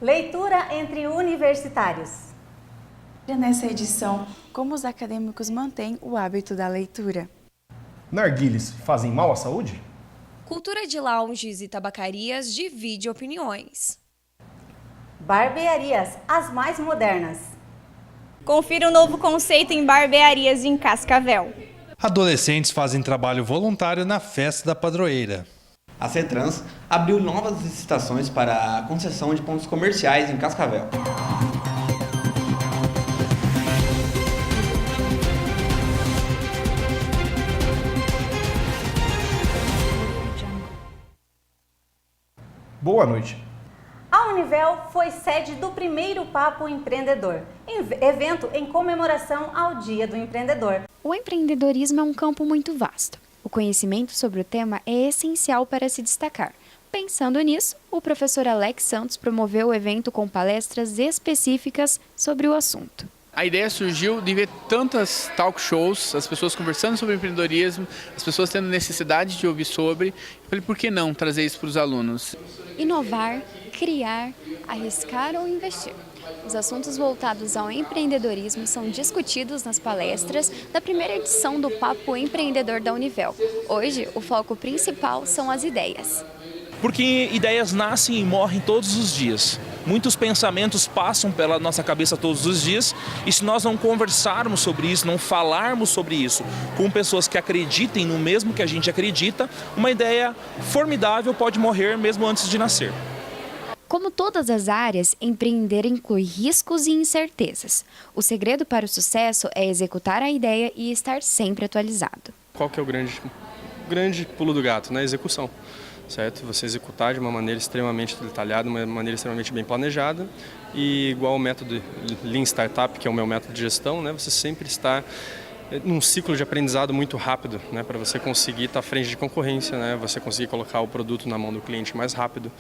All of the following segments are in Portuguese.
Leitura entre universitários. Nessa edição, como os acadêmicos mantêm o hábito da leitura. Narguilés fazem mal à saúde? Cultura de lounges e tabacarias divide opiniões. Barbearias, as mais modernas. Confira o novo conceito em barbearias em Cascavel. Adolescentes fazem trabalho voluntário na festa da padroeira. A CETRANS abriu novas licitações para a concessão de pontos comerciais em Cascavel. Boa noite. A Univel foi sede do primeiro Papo Empreendedor, evento em comemoração ao Dia do Empreendedor. O empreendedorismo é um campo muito vasto. O conhecimento sobre o tema é essencial para se destacar. Pensando nisso, o professor Alex Santos promoveu o evento com palestras específicas sobre o assunto. A ideia surgiu de ver tantas talk shows, as pessoas conversando sobre empreendedorismo, as pessoas tendo necessidade de ouvir sobre. Eu falei, por que não trazer isso para os alunos? Inovar, criar, arriscar ou investir. Os assuntos voltados ao empreendedorismo são discutidos nas palestras da primeira edição do Papo Empreendedor da Univel. Hoje, o foco principal são as ideias. Porque ideias nascem e morrem todos os dias. Muitos pensamentos passam pela nossa cabeça todos os dias e se nós não conversarmos sobre isso, não falarmos sobre isso com pessoas que acreditem no mesmo que a gente acredita, uma ideia formidável pode morrer mesmo antes de nascer. Como todas as áreas, empreender inclui riscos e incertezas. O segredo para o sucesso é executar a ideia e estar sempre atualizado. Qual que é o grande pulo do gato? A execução. Certo? Você executar de uma maneira extremamente detalhada, uma maneira extremamente bem planejada e igual ao método Lean Startup, que é o meu método de gestão, você sempre está num ciclo de aprendizado muito rápido, para você conseguir estar à frente de concorrência, você conseguir colocar o produto na mão do cliente mais rápido.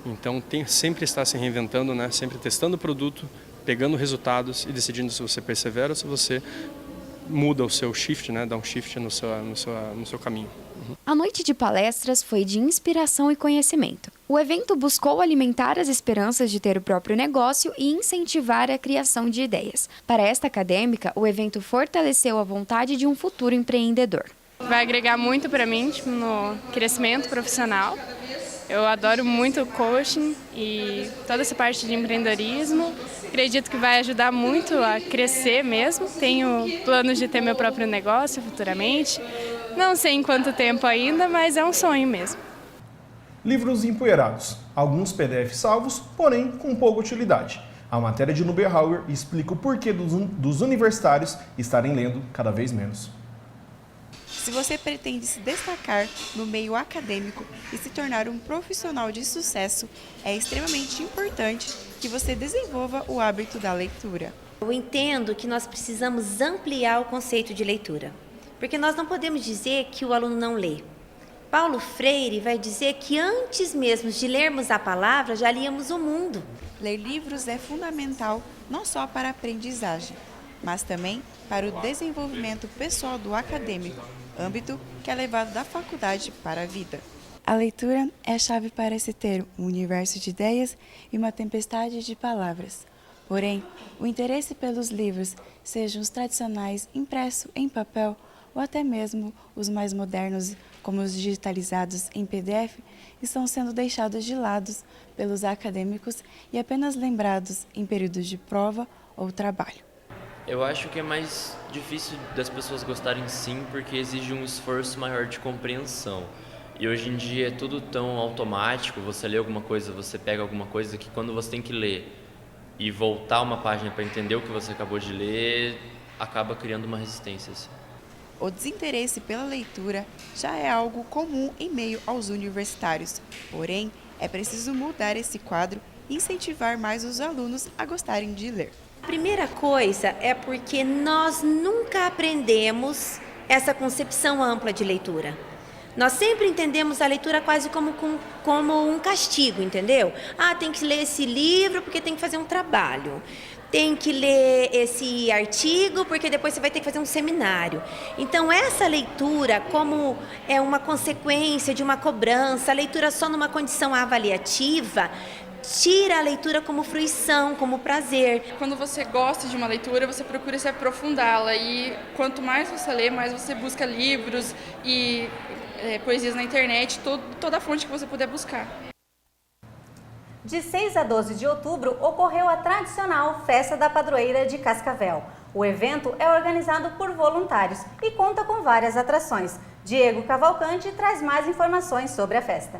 Então, sempre estar se reinventando, sempre testando o produto, pegando resultados e decidindo se você persevera ou se você muda o seu shift, dá um shift no seu caminho. A noite de palestras foi de inspiração e conhecimento. O evento buscou alimentar as esperanças de ter o próprio negócio e incentivar a criação de ideias. Para esta acadêmica, o evento fortaleceu a vontade de um futuro empreendedor. Vai agregar muito para mim, no crescimento profissional. Eu adoro muito o coaching e toda essa parte de empreendedorismo. Acredito que vai ajudar muito a crescer mesmo. Tenho planos de ter meu próprio negócio futuramente. Não sei em quanto tempo ainda, mas é um sonho mesmo. Livros empoeirados. Alguns PDFs salvos, porém com pouca utilidade. A matéria de Nuberhauer explica o porquê dos universitários estarem lendo cada vez menos. Se você pretende se destacar no meio acadêmico e se tornar um profissional de sucesso, é extremamente importante que você desenvolva o hábito da leitura. Eu entendo que nós precisamos ampliar o conceito de leitura, porque nós não podemos dizer que o aluno não lê. Paulo Freire vai dizer que antes mesmo de lermos a palavra, já líamos o mundo. Ler livros é fundamental não só para a aprendizagem, mas também para o desenvolvimento pessoal do acadêmico, âmbito que é levado da faculdade para a vida. A leitura é a chave para se ter um universo de ideias e uma tempestade de palavras. Porém, o interesse pelos livros, sejam os tradicionais impressos em papel ou até mesmo os mais modernos, como os digitalizados em PDF, estão sendo deixados de lado pelos acadêmicos e apenas lembrados em períodos de prova ou trabalho. Eu acho que é mais difícil das pessoas gostarem sim, porque exige um esforço maior de compreensão. E hoje em dia é tudo tão automático, você lê alguma coisa, você pega alguma coisa, que quando você tem que ler e voltar uma página para entender o que você acabou de ler, acaba criando uma resistência. O desinteresse pela leitura já é algo comum em meio aos universitários. Porém, é preciso mudar esse quadro e incentivar mais os alunos a gostarem de ler. A primeira coisa é porque nós nunca aprendemos essa concepção ampla de leitura. Nós sempre entendemos a leitura quase como um castigo, entendeu? Tem que ler esse livro porque tem que fazer um trabalho. Tem que ler esse artigo porque depois você vai ter que fazer um seminário. Então, essa leitura, como é uma consequência de uma cobrança, a leitura só numa condição avaliativa, tira a leitura como fruição, como prazer. Quando você gosta de uma leitura, você procura se aprofundá-la e quanto mais você lê, mais você busca livros e poesias na internet, toda a fonte que você puder buscar. De 6 a 12 de outubro ocorreu a tradicional Festa da Padroeira de Cascavel. O evento é organizado por voluntários e conta com várias atrações. Diego Cavalcante traz mais informações sobre a festa.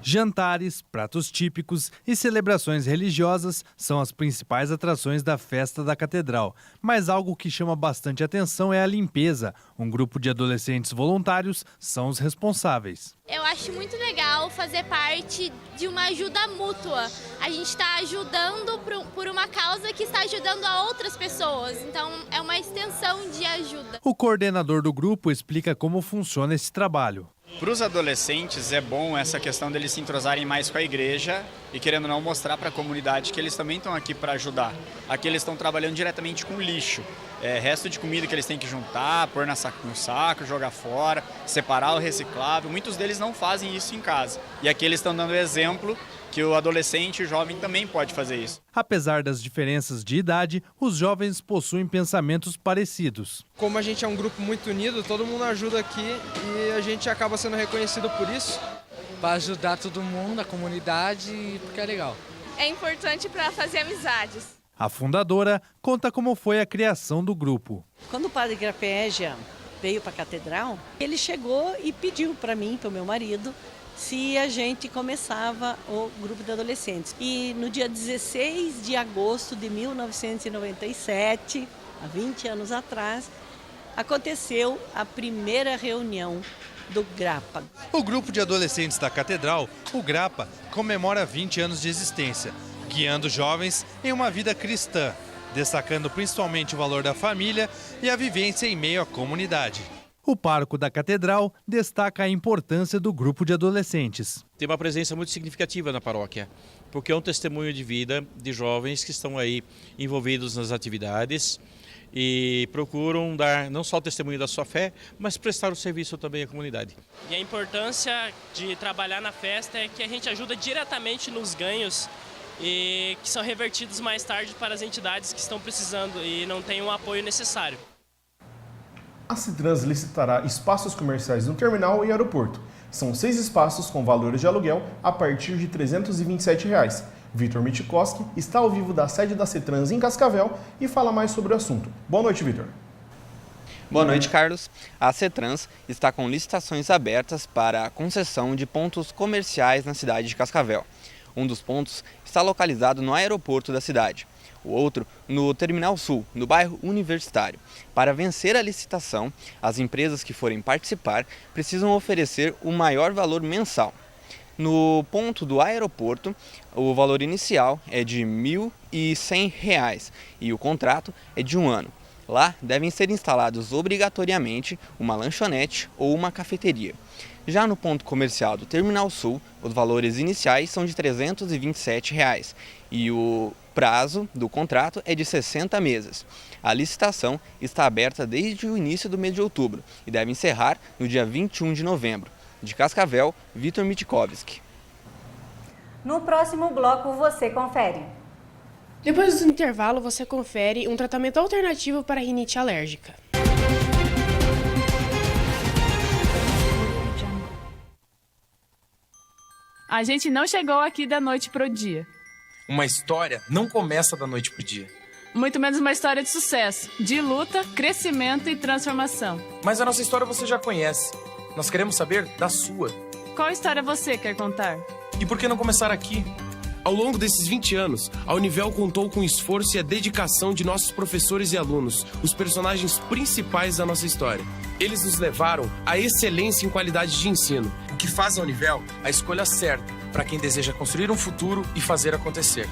Jantares, pratos típicos e celebrações religiosas são as principais atrações da Festa da Catedral. Mas algo que chama bastante atenção é a limpeza. Um grupo de adolescentes voluntários são os responsáveis. Eu acho muito legal fazer parte de uma ajuda mútua. A gente está ajudando por uma causa que está ajudando a outras pessoas. Então é uma extensão de ajuda. O coordenador do grupo explica como funciona esse trabalho. Para os adolescentes é bom essa questão deles se entrosarem mais com a igreja e querendo não mostrar para a comunidade que eles também estão aqui para ajudar. Aqui eles estão trabalhando diretamente com lixo, resto de comida que eles têm que juntar, pôr no saco, jogar fora, separar o reciclável. Muitos deles não fazem isso em casa. E aqui eles estão dando exemplo que o adolescente e o jovem também pode fazer isso. Apesar das diferenças de idade, os jovens possuem pensamentos parecidos. Como a gente é um grupo muito unido, todo mundo ajuda aqui e a gente acaba sendo reconhecido por isso. Para ajudar todo mundo, a comunidade, porque é legal. É importante para fazer amizades. A fundadora conta como foi a criação do grupo. Quando o padre Grapégia veio para a catedral, ele chegou e pediu para mim, para o meu marido, se a gente começava o grupo de adolescentes. E no dia 16 de agosto de 1997, há 20 anos atrás, aconteceu a primeira reunião do GRAPA. O grupo de adolescentes da Catedral, o GRAPA, comemora 20 anos de existência, guiando jovens em uma vida cristã, destacando principalmente o valor da família e a vivência em meio à comunidade. O pároco da Catedral destaca a importância do grupo de adolescentes. Tem uma presença muito significativa na paróquia, porque é um testemunho de vida de jovens que estão aí envolvidos nas atividades e procuram dar não só o testemunho da sua fé, mas prestar o serviço também à comunidade. E a importância de trabalhar na festa é que a gente ajuda diretamente nos ganhos e que são revertidos mais tarde para as entidades que estão precisando e não têm o apoio necessário. A Citrans licitará espaços comerciais no terminal e aeroporto. São 6 espaços com valores de aluguel a partir de R$ 327. Vitor Mitikoski está ao vivo da sede da Citrans em Cascavel e fala mais sobre o assunto. Boa noite, Vitor. Boa noite, Carlos. A Citrans está com licitações abertas para a concessão de pontos comerciais na cidade de Cascavel. Um dos pontos está localizado no aeroporto da cidade. O outro no Terminal Sul, no bairro Universitário. Para vencer a licitação, as empresas que forem participar precisam oferecer o maior valor mensal. No ponto do aeroporto, o valor inicial é de R$ 1.100 e o contrato é de 1 ano. Lá devem ser instalados obrigatoriamente uma lanchonete ou uma cafeteria. Já no ponto comercial do Terminal Sul, os valores iniciais são de R$ 327 e o prazo do contrato é de 60 meses. A licitação está aberta desde o início do mês de outubro e deve encerrar no dia 21 de novembro. De Cascavel, Vitor Mitikoski. No próximo bloco você confere. Depois do intervalo, você confere um tratamento alternativo para rinite alérgica. A gente não chegou aqui da noite pro dia. Uma história não começa da noite pro dia. Muito menos uma história de sucesso, de luta, crescimento e transformação. Mas a nossa história você já conhece. Nós queremos saber da sua. Qual história você quer contar? E por que não começar aqui? Ao longo desses 20 anos, a Univel contou com o esforço e a dedicação de nossos professores e alunos, os personagens principais da nossa história. Eles nos levaram à excelência em qualidade de ensino, o que faz a Univel a escolha certa para quem deseja construir um futuro e fazer acontecer.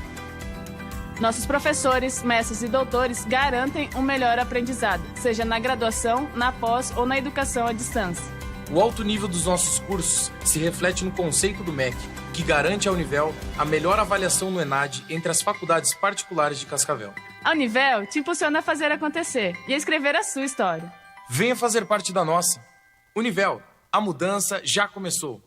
Nossos professores, mestres e doutores garantem um melhor aprendizado, seja na graduação, na pós ou na educação à distância. O alto nível dos nossos cursos se reflete no conceito do MEC, que garante à Univel a melhor avaliação no ENAD entre as faculdades particulares de Cascavel. A Univel te impulsiona a fazer acontecer e a escrever a sua história. Venha fazer parte da nossa. Univel, a mudança já começou.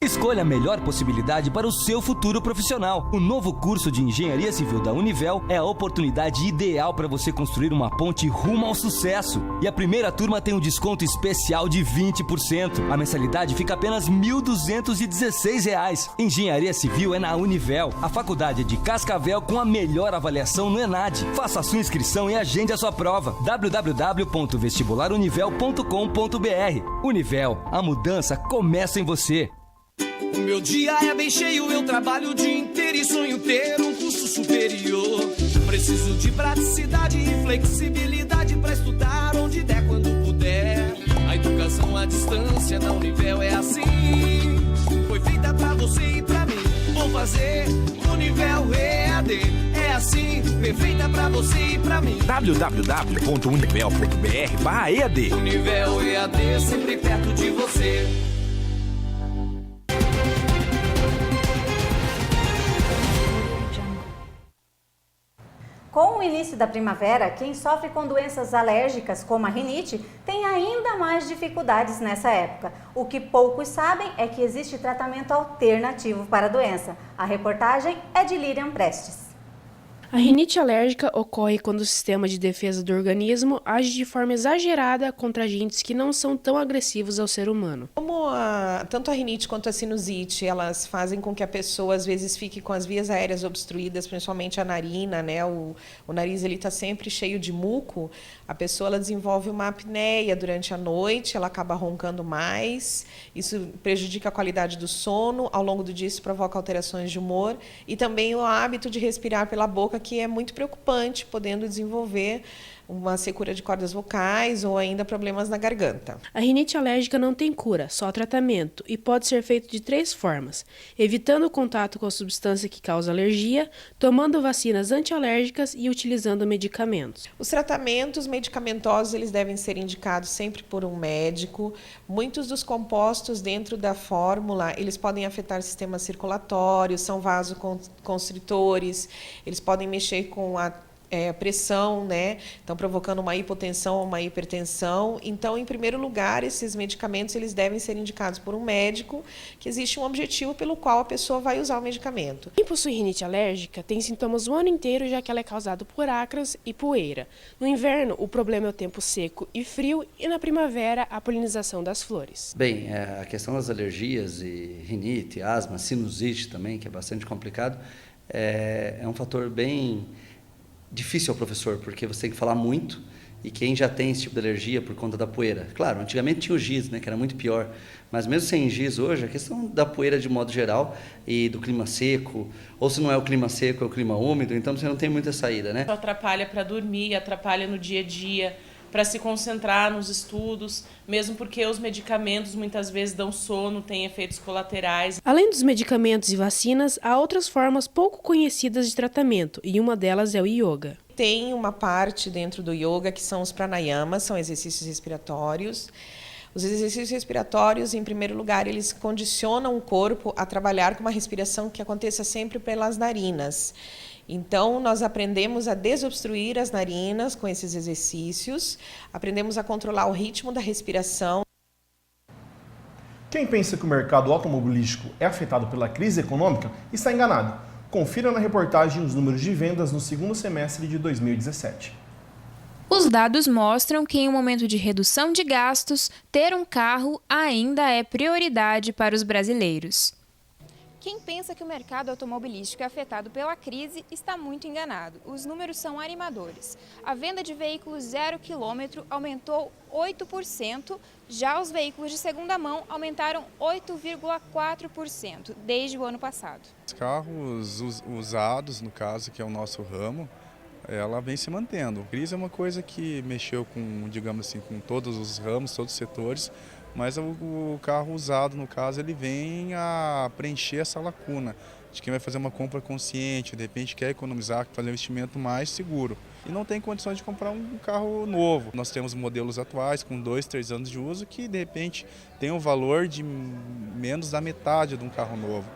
Escolha a melhor possibilidade para o seu futuro profissional. O novo curso de Engenharia Civil da Univel é a oportunidade ideal para você construir uma ponte rumo ao sucesso. E a primeira turma tem um desconto especial de 20%. A mensalidade fica apenas R$ 1.216. Engenharia Civil é na Univel. A faculdade é de Cascavel com a melhor avaliação no ENAD. Faça a sua inscrição e agende a sua prova. www.vestibularunivel.com.br. Univel, a mudança começa em você. O meu dia é bem cheio, eu trabalho o dia inteiro e sonho ter um curso superior. Preciso de praticidade e flexibilidade pra estudar onde der, quando puder. A educação à distância na Univel é assim, foi feita pra você e pra mim. Vou fazer Univel EAD, é assim, perfeita pra você e pra mim. www.univel.br/EAD. Univel EAD, sempre perto de você. Com o início da primavera, quem sofre com doenças alérgicas, como a rinite, tem ainda mais dificuldades nessa época. O que poucos sabem é que existe tratamento alternativo para a doença. A reportagem é de Lilian Prestes. A rinite alérgica ocorre quando o sistema de defesa do organismo age de forma exagerada contra agentes que não são tão agressivos ao ser humano. Como tanto a rinite quanto a sinusite, elas fazem com que a pessoa às vezes fique com as vias aéreas obstruídas, principalmente a narina, né? O nariz ele está sempre cheio de muco. A pessoa ela desenvolve uma apneia durante a noite, ela acaba roncando mais. Isso prejudica a qualidade do sono. Ao longo do dia isso provoca alterações de humor e também o hábito de respirar pela boca, que é muito preocupante, podendo desenvolver uma secura de cordas vocais ou ainda problemas na garganta. A rinite alérgica não tem cura, só tratamento, e pode ser feito de 3 formas: evitando o contato com a substância que causa alergia, tomando vacinas antialérgicas e utilizando medicamentos. Os tratamentos medicamentosos eles devem ser indicados sempre por um médico. Muitos dos compostos dentro da fórmula, eles podem afetar o sistema circulatório, são vasoconstritores, eles podem mexer com a pressão, né? Então provocando uma hipotensão ou uma hipertensão. Então, em primeiro lugar, esses medicamentos eles devem ser indicados por um médico, que existe um objetivo pelo qual a pessoa vai usar o medicamento. Quem possui rinite alérgica tem sintomas o ano inteiro, já que ela é causada por ácaros e poeira. No inverno, o problema é o tempo seco e frio, e na primavera, a polinização das flores. Bem, a questão das alergias e rinite, asma, sinusite também, que é bastante complicado, é um fator bem difícil ao professor, porque você tem que falar muito, e quem já tem esse tipo de alergia por conta da poeira. Claro, antigamente tinha o giz, né, que era muito pior, mas mesmo sem giz hoje, a questão da poeira de modo geral e do clima seco, ou se não é o clima seco, é o clima úmido, então você não tem muita saída, né? Atrapalha para dormir, atrapalha no dia a dia, para se concentrar nos estudos, mesmo porque os medicamentos muitas vezes dão sono, têm efeitos colaterais. Além dos medicamentos e vacinas, há outras formas pouco conhecidas de tratamento, e uma delas é o yoga. Tem uma parte dentro do yoga que são os pranayamas, são exercícios respiratórios. Os exercícios respiratórios, em primeiro lugar, eles condicionam o corpo a trabalhar com uma respiração que aconteça sempre pelas narinas. Então, nós aprendemos a desobstruir as narinas com esses exercícios, aprendemos a controlar o ritmo da respiração. Quem pensa que o mercado automobilístico é afetado pela crise econômica está enganado. Confira na reportagem os números de vendas no segundo semestre de 2017. Os dados mostram que em um momento de redução de gastos, ter um carro ainda é prioridade para os brasileiros. Quem pensa que o mercado automobilístico é afetado pela crise está muito enganado. Os números são animadores. A venda de veículos 0 km aumentou 8%, já os veículos de segunda mão aumentaram 8,4% desde o ano passado. Os carros usados, no caso, que é o nosso ramo, ela vem se mantendo. A crise é uma coisa que mexeu com, digamos assim, com todos os ramos, todos os setores, mas o carro usado, no caso, ele vem a preencher essa lacuna de quem vai fazer uma compra consciente, de repente quer economizar, fazer um investimento mais seguro e não tem condições de comprar um carro novo. Nós temos modelos atuais com 2, 3 anos de uso que, de repente, tem um valor de menos da metade de um carro novo.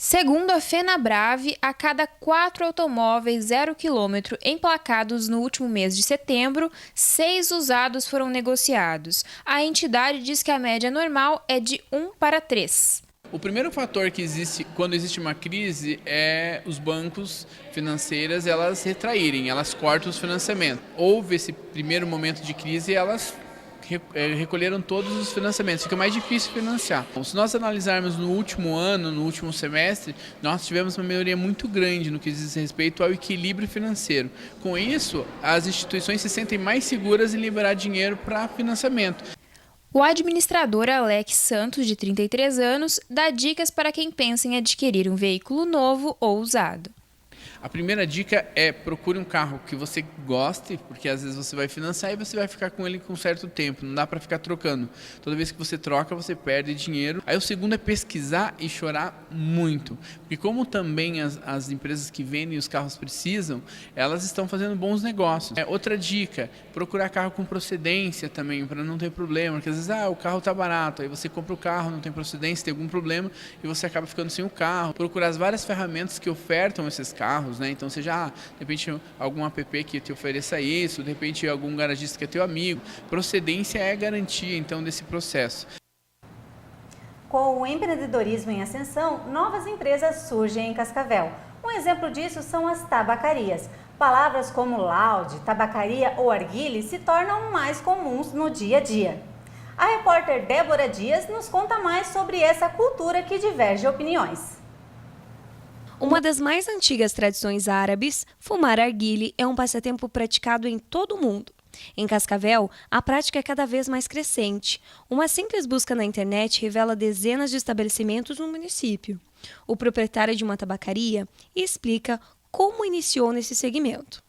Segundo a Fenabrave, a cada 4 automóveis 0 km emplacados no último mês de setembro, 6 usados foram negociados. A entidade diz que a média normal é de 1 para 3. O primeiro fator que existe quando existe uma crise é os bancos financeiros elas retraírem, elas cortam os financiamentos. Houve esse primeiro momento de crise e elas recolheram todos os financiamentos, fica mais difícil financiar. Se nós analisarmos no último ano, no último semestre, nós tivemos uma melhoria muito grande no que diz respeito ao equilíbrio financeiro. Com isso, as instituições se sentem mais seguras em liberar dinheiro para financiamento. O administrador Alex Santos, de 33 anos, dá dicas para quem pensa em adquirir um veículo novo ou usado. A primeira dica é procure um carro que você goste, porque às vezes você vai financiar e você vai ficar com ele com um certo tempo, não dá para ficar trocando. Toda vez que você troca, você perde dinheiro. Aí o segundo é pesquisar e chorar muito, porque como também as empresas que vendem os carros precisam, elas estão fazendo bons negócios. Outra dica, procurar carro com procedência também, para não ter problema, porque às vezes o carro está barato, aí você compra o carro, não tem procedência, tem algum problema e você acaba ficando sem o carro. Procurar as várias ferramentas que ofertam esses carros, né? Então, seja, de repente, algum app que te ofereça isso, de repente, algum garagista que é teu amigo. Procedência é garantia, então, desse processo. Com o empreendedorismo em ascensão, novas empresas surgem em Cascavel. Um exemplo disso são as tabacarias. Palavras como laude, tabacaria ou arguile se tornam mais comuns no dia a dia. A repórter Débora Dias nos conta mais sobre essa cultura que diverge opiniões. Uma das mais antigas tradições árabes, fumar arguile é um passatempo praticado em todo o mundo. Em Cascavel, a prática é cada vez mais crescente. Uma simples busca na internet revela dezenas de estabelecimentos no município. O proprietário de uma tabacaria explica como iniciou nesse segmento.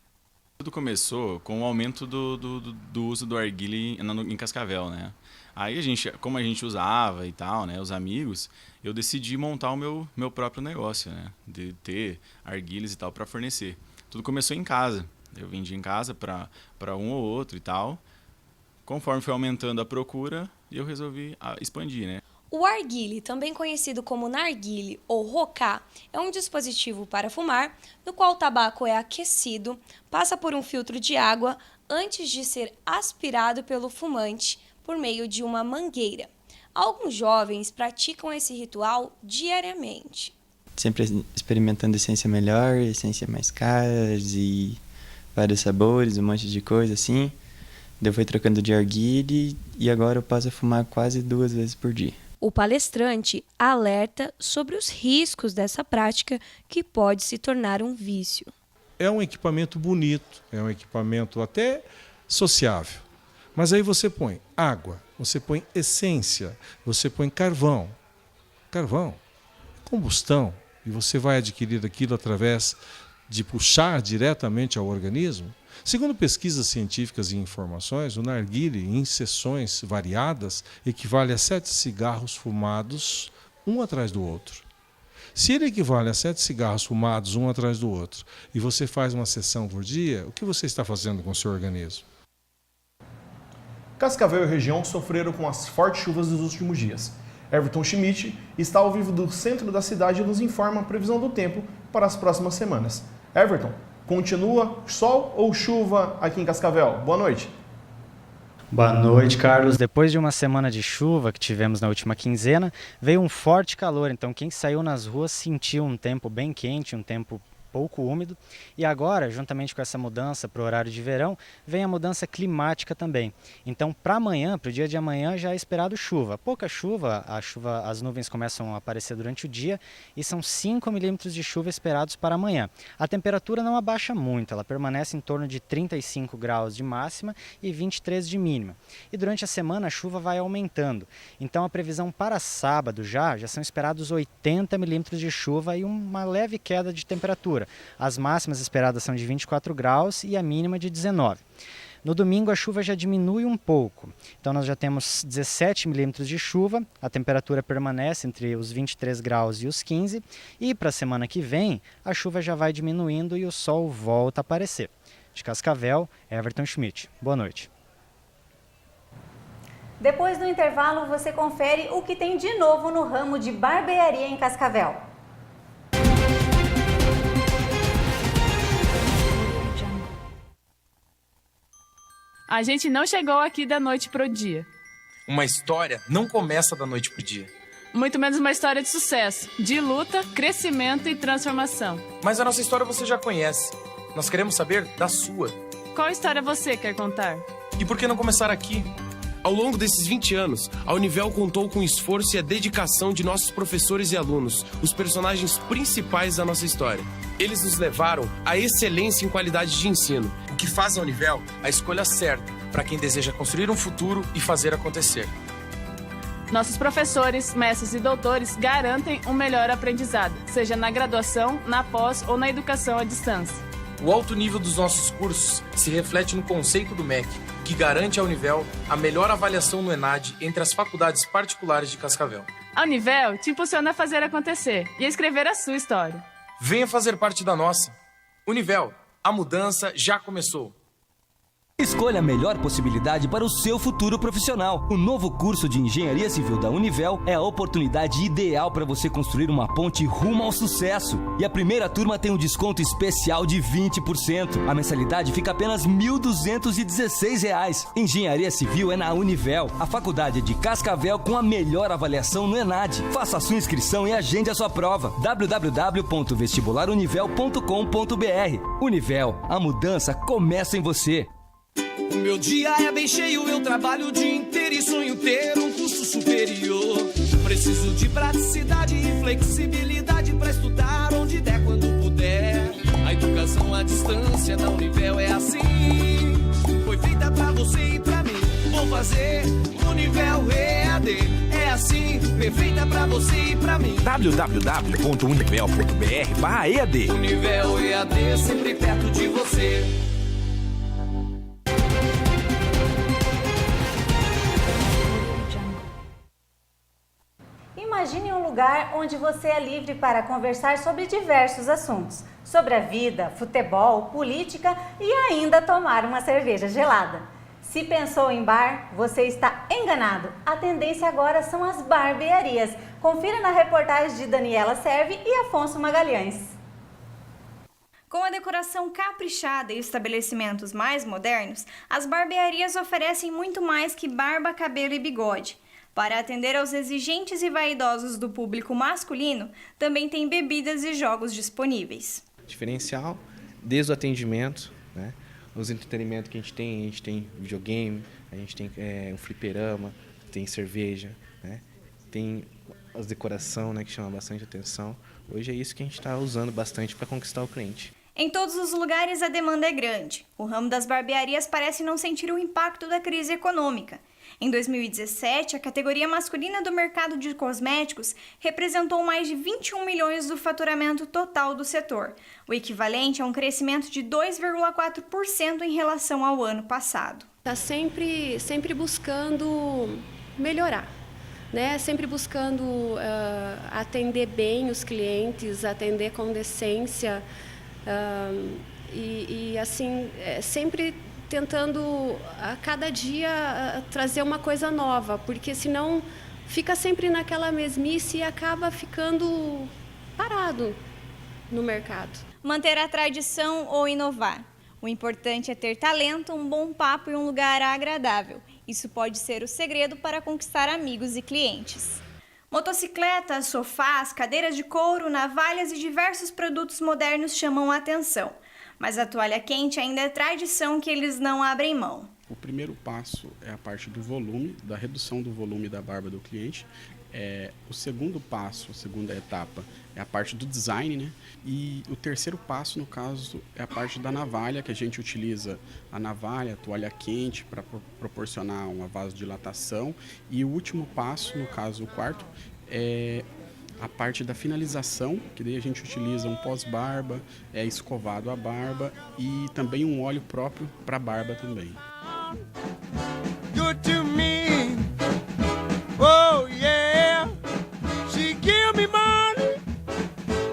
Tudo começou com o aumento do uso do arguile em Cascavel, né? Aí como a gente usava e tal, né, os amigos, eu decidi montar o meu próprio negócio, né, de ter arguiles e tal para fornecer. Tudo começou em casa. Eu vendia em casa para um ou outro e tal. Conforme foi aumentando a procura, eu resolvi expandir, né? O arguile, também conhecido como narguile ou rocá, é um dispositivo para fumar, no qual o tabaco é aquecido, passa por um filtro de água antes de ser aspirado pelo fumante por meio de uma mangueira. Alguns jovens praticam esse ritual diariamente. Sempre experimentando essência melhor, essência mais caras e vários sabores, um monte de coisa assim. Eu fui trocando de arguile e agora eu passo a fumar quase 2 vezes por dia. O palestrante alerta sobre os riscos dessa prática que pode se tornar um vício. É um equipamento bonito, é um equipamento até sociável. Mas aí você põe água, você põe essência, você põe carvão. Carvão, combustão. E você vai adquirir aquilo através de puxar diretamente ao organismo. Segundo pesquisas científicas e informações, o narguile, em sessões variadas, equivale a 7 cigarros fumados, um atrás do outro. Se ele equivale a 7 cigarros fumados, um atrás do outro, e você faz uma sessão por dia, o que você está fazendo com o seu organismo? Cascavel e região sofreram com as fortes chuvas dos últimos dias. Everton Schmidt está ao vivo do centro da cidade e nos informa a previsão do tempo para as próximas semanas. Everton, continua sol ou chuva aqui em Cascavel? Boa noite. Boa noite, Carlos. Depois de uma semana de chuva que tivemos na última quinzena, veio um forte calor. Então quem saiu nas ruas sentiu um tempo bem quente, um tempo pouco úmido. E agora, juntamente com essa mudança para o horário de verão, vem a mudança climática também. Então, para amanhã, para o dia de amanhã, já é esperado chuva. Pouca chuva, as nuvens começam a aparecer durante o dia e são 5 milímetros de chuva esperados para amanhã. A temperatura não abaixa muito, ela permanece em torno de 35 graus de máxima e 23 de mínima. E durante a semana a chuva vai aumentando. Então, a previsão para sábado já são esperados 80 milímetros de chuva e uma leve queda de temperatura. As máximas esperadas são de 24 graus e a mínima de 19. No domingo a chuva já diminui um pouco, então nós já temos 17 milímetros de chuva, a temperatura permanece entre os 23 graus e os 15 e para a semana que vem a chuva já vai diminuindo e o sol volta a aparecer. De Cascavel, Everton Schmidt. Boa noite. Depois do intervalo você confere o que tem de novo no ramo de barbearia em Cascavel. A gente não chegou aqui da noite pro dia. Uma história não começa da noite pro dia. muito menos uma história de sucesso, de luta, crescimento e transformação. Mas a nossa história você já conhece. Nós queremos saber da sua. Qual história você quer contar? E por que não começar aqui? Ao longo desses 20 anos, a Univel contou com o esforço e a dedicação de nossos professores e alunos, os personagens principais da nossa história. Eles nos levaram à excelência em qualidade de ensino, o que faz a Univel a escolha certa para quem deseja construir um futuro e fazer acontecer. Nossos professores, mestres e doutores garantem um melhor aprendizado, seja na graduação, na pós ou na educação à distância. O alto nível dos nossos cursos se reflete no conceito do MEC, que garante à Univel a melhor avaliação no ENAD entre as faculdades particulares de Cascavel. A Univel te impulsiona a fazer acontecer e a escrever a sua história. Venha fazer parte da nossa. Univel, a mudança já começou. Escolha a melhor possibilidade para o seu futuro profissional. O novo curso de Engenharia Civil da Univel é a oportunidade ideal para você construir uma ponte rumo ao sucesso. E a primeira turma tem um desconto especial de 20%. A mensalidade fica apenas R$ 1.216. Engenharia Civil é na Univel. A faculdade é de Cascavel com a melhor avaliação no ENAD. Faça a sua inscrição e agende a sua prova. www.vestibularunivel.com.br. Univel, a mudança começa em você. O meu dia é bem cheio, eu trabalho o dia inteiro e sonho ter um curso superior. Preciso de praticidade e flexibilidade pra estudar onde der, quando puder. A educação à distância da Univel é assim, foi feita pra você e pra mim. Vou fazer Univel EAD, é assim, perfeita pra você e pra mim. www.univel.br/EAD. Univel EAD, sempre perto de você. Imagine um lugar onde você é livre para conversar sobre diversos assuntos, sobre a vida, futebol, política e ainda tomar uma cerveja gelada. Se pensou em bar, você está enganado. A tendência agora são as barbearias. Confira na reportagem de Daniela Serve e Afonso Magalhães. Com a decoração caprichada e estabelecimentos mais modernos, as barbearias oferecem muito mais que barba, cabelo e bigode. Para atender aos exigentes e vaidosos do público masculino, também tem bebidas e jogos disponíveis. Diferencial, desde o atendimento, né? Os entretenimentos que a gente tem videogame, a gente tem um fliperama, tem cerveja, né? Tem as decoração, né, que chama bastante atenção. Hoje é isso que a gente está usando bastante para conquistar o cliente. Em todos os lugares a demanda é grande. O ramo das barbearias parece não sentir o impacto da crise econômica. Em 2017, a categoria masculina do mercado de cosméticos representou mais de 21 milhões do faturamento total do setor, o equivalente a um crescimento de 2,4% em relação ao ano passado. Está sempre buscando melhorar, né? Sempre buscando atender bem os clientes, atender com decência e assim, sempre tentando a cada dia trazer uma coisa nova, porque senão fica sempre naquela mesmice e acaba ficando parado no mercado. Manter a tradição ou inovar. O importante é ter talento, um bom papo e um lugar agradável. Isso pode ser o segredo para conquistar amigos e clientes. Motocicletas, sofás, cadeiras de couro, navalhas e diversos produtos modernos chamam a atenção. Mas a toalha quente ainda é tradição que eles não abrem mão. O primeiro passo é a parte do volume, da redução do volume da barba do cliente. O segundo passo, a segunda etapa, é a parte do design, né? E o terceiro passo, no caso, é a parte da navalha, que a gente utiliza a navalha, a toalha quente, para proporcionar uma vasodilatação. E o último passo, no caso, o quarto, é a parte da finalização, que daí a gente utiliza um pós-barba, escovado a barba e também um óleo próprio para a barba também. Good to me. Oh yeah. She give me money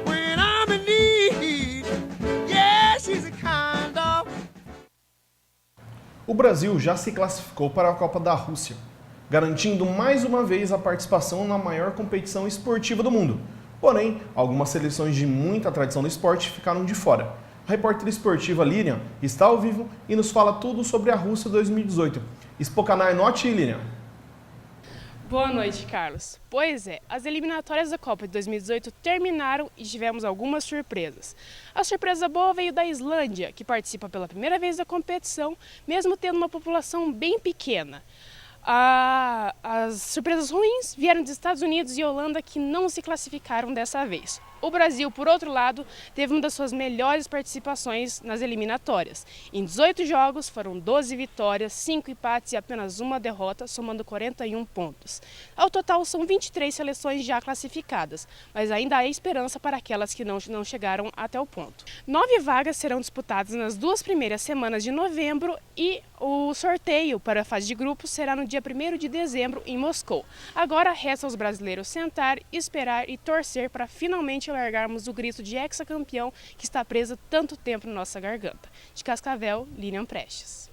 when I'm in need. Yeah, she's a kind of. O Brasil já se classificou para a Copa da Rússia, garantindo mais uma vez a participação na maior competição esportiva do mundo. Porém, algumas seleções de muita tradição do esporte ficaram de fora. A repórter esportiva Lilian está ao vivo e nos fala tudo sobre a Rússia 2018. Spokanai Note, Lilian. Boa noite, Carlos. Pois é, as eliminatórias da Copa de 2018 terminaram e tivemos algumas surpresas. A surpresa boa veio da Islândia, que participa pela primeira vez da competição, mesmo tendo uma população bem pequena. As surpresas ruins vieram dos Estados Unidos e Holanda, que não se classificaram dessa vez. O Brasil, por outro lado, teve uma das suas melhores participações nas eliminatórias. Em 18 jogos, foram 12 vitórias, 5 empates e apenas uma derrota, somando 41 pontos. Ao total, são 23 seleções já classificadas, mas ainda há esperança para aquelas que não chegaram até o ponto. 9 vagas serão disputadas nas 2 primeiras semanas de novembro e o sorteio para a fase de grupos será no dia 1º de dezembro em Moscou. Agora resta aos brasileiros sentar, esperar e torcer para finalmente largarmos o grito de hexacampeão que está preso tanto tempo na nossa garganta. De Cascavel, Lilian Prestes.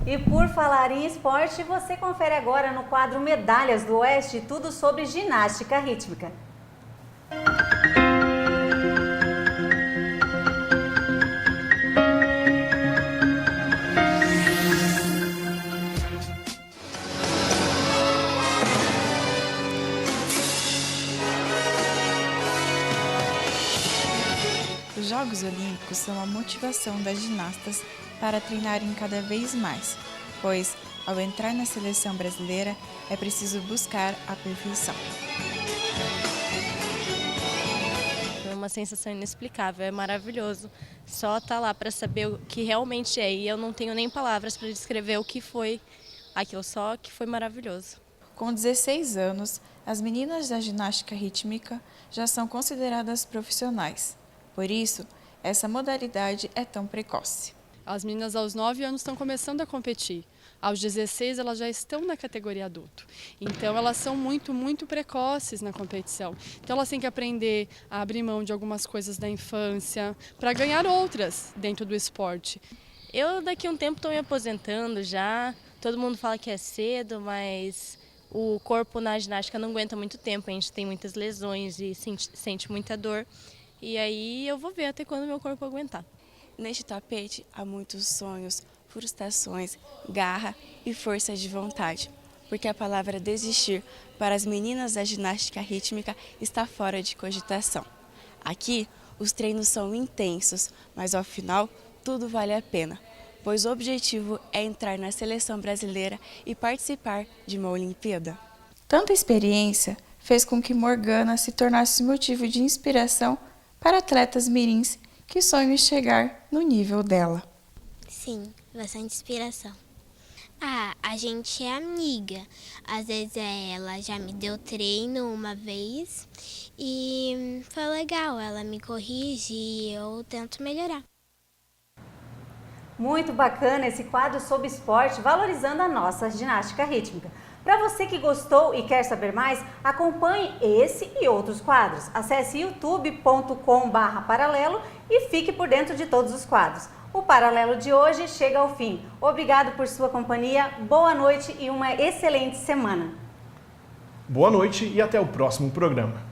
E por falar em esporte, você confere agora no quadro Medalhas do Oeste tudo sobre ginástica rítmica. Os Jogos Olímpicos são a motivação das ginastas para treinarem cada vez mais, pois, ao entrar na seleção brasileira, é preciso buscar a perfeição. É uma sensação inexplicável, é maravilhoso. Só estar lá para saber o que realmente é, e eu não tenho nem palavras para descrever o que foi aquilo, só que foi maravilhoso. Com 16 anos, as meninas da ginástica rítmica já são consideradas profissionais. Por isso, essa modalidade é tão precoce. As meninas aos 9 anos estão começando a competir. Aos 16 elas já estão na categoria adulto. Então elas são muito precoces na competição. Então elas têm que aprender a abrir mão de algumas coisas da infância para ganhar outras dentro do esporte. Eu daqui a um tempo estou me aposentando já. Todo mundo fala que é cedo, mas o corpo na ginástica não aguenta muito tempo. A gente tem muitas lesões e sente muita dor. E aí eu vou ver até quando meu corpo aguentar. Neste tapete há muitos sonhos, frustrações, garra e força de vontade. Porque a palavra desistir para as meninas da ginástica rítmica está fora de cogitação. Aqui, os treinos são intensos, mas ao final, tudo vale a pena. Pois o objetivo é entrar na seleção brasileira e participar de uma Olimpíada. Tanta experiência fez com que Morgana se tornasse motivo de inspiração para atletas mirins que sonham em chegar no nível dela. Sim, bastante inspiração. A gente é amiga. Às vezes ela já me deu treino uma vez e foi legal. Ela me corrige e eu tento melhorar. Muito bacana esse quadro sobre esporte, valorizando a nossa ginástica rítmica. Para você que gostou e quer saber mais, acompanhe esse e outros quadros. Acesse youtube.com/paralelo e fique por dentro de todos os quadros. O Paralelo de hoje chega ao fim. Obrigado por sua companhia, boa noite e uma excelente semana. Boa noite e até o próximo programa.